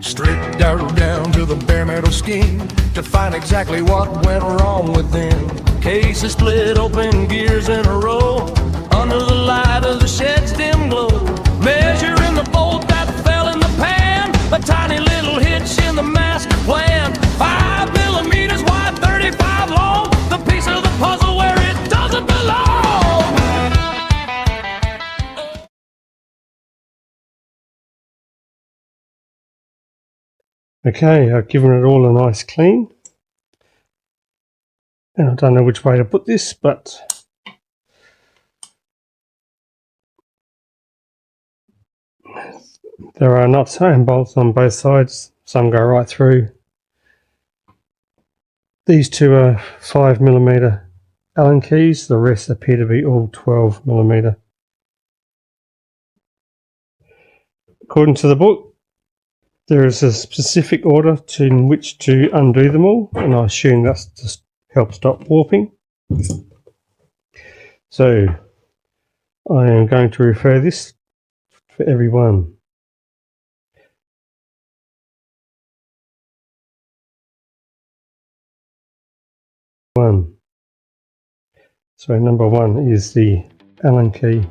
Stripped down to the bare metal skin to find exactly what went wrong with them. Cases split open, gears in a row, under the light of the shed's dim glow. Measuring the bolt that fell in the pan, a tiny little hitch in the master plan. 5 millimeters wide, 35 long, the piece of the puzzle where it doesn't belong. Okay, I've given it all a nice clean. And I don't know which way to put this, but there are nuts and bolts on both sides. Some go right through. These two are 5mm Allen keys. The rest appear to be all 12mm. According to the book, there is a specific order in which to undo them all, and I assume that's to help stop warping. So I am going to refer this for everyone. So number 1 is the Allen key.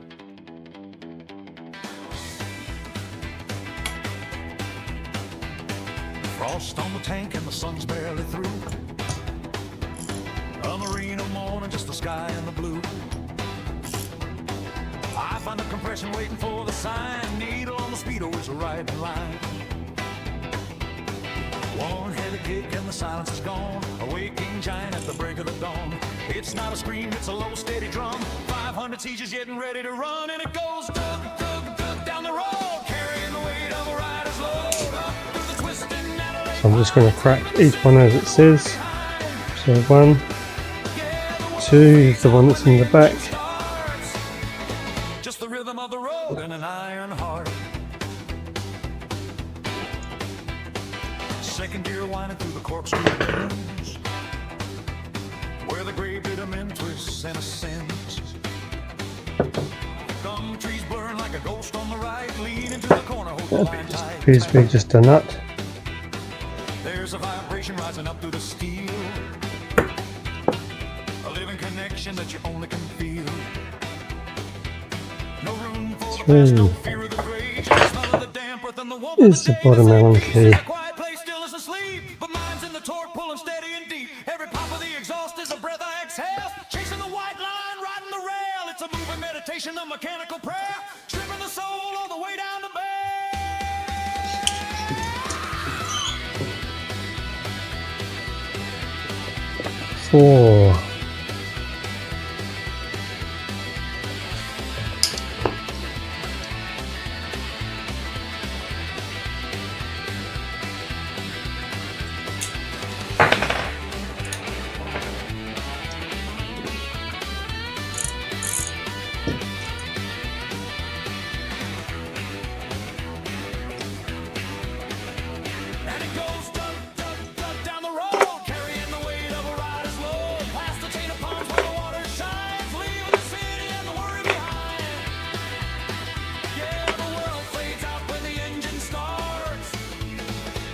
Frost on the tank and the sun's barely through. A merino morning, just the sky and the blue. I find the compression waiting for the sign. Needle on the speedo is right in line. One heavy kick and the silence is gone. A waking giant at the break of the dawn. It's not a scream, it's a low steady drum. 500 sieges getting ready to run, and it goes dug, dug, dug down the road, carrying the weight of a rider's load up through the twisting narrate. So I'm just going to crack each one as it says. So 1, 2 is the one that's in the back. Just the rhythm of the road and an iron heart. Second gear winding through the corkscrew bends, where the gray bitumen twists and ascends. Gum trees blurring like a ghost on the right, lean into the corner, hold the line tight. Appears to be just a nut. There's a vibration rising up through the steel, a living connection that you only can feel. No room for the past, no fear of the grave, just the smell of the damp earth and the warmth Is the bottom Allen key. But mine's in the torque, pulling steady and deep. Every pop of the exhaust is a breath I exhale. Chasing the white line, riding the rail. It's a moving meditation, a mechanical prayer. Stripping the soul all the way down to bed. 4.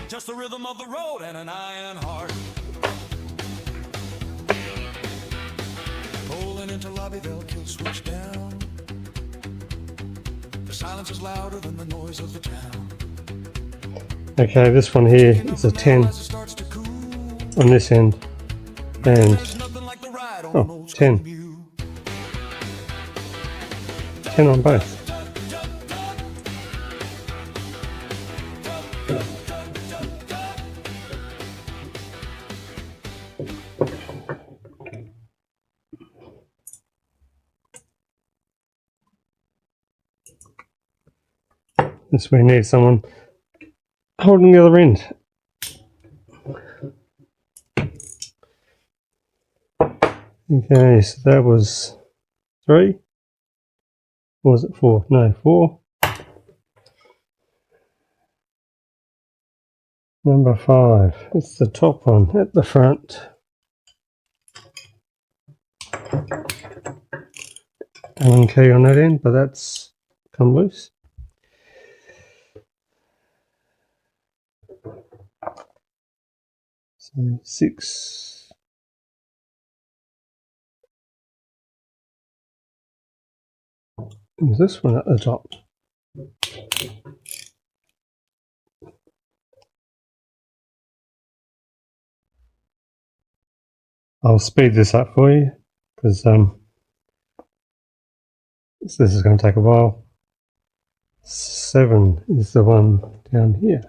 Just the rhythm of the road and an iron heart. Pulling into lobby, they'll kill switch down. The silence is louder than the noise of the town. Okay, this one here is a 10 on this end, and 10 on both. This we need someone holding the other end. Okay, so that was 3. Or was it 4? No, 4. Number 5. It's the top one at the front. Allen key on that end, but that's come loose. So 6. Is this one at the top? I'll speed this up for you because this is going to take a while. 7 is the one down here.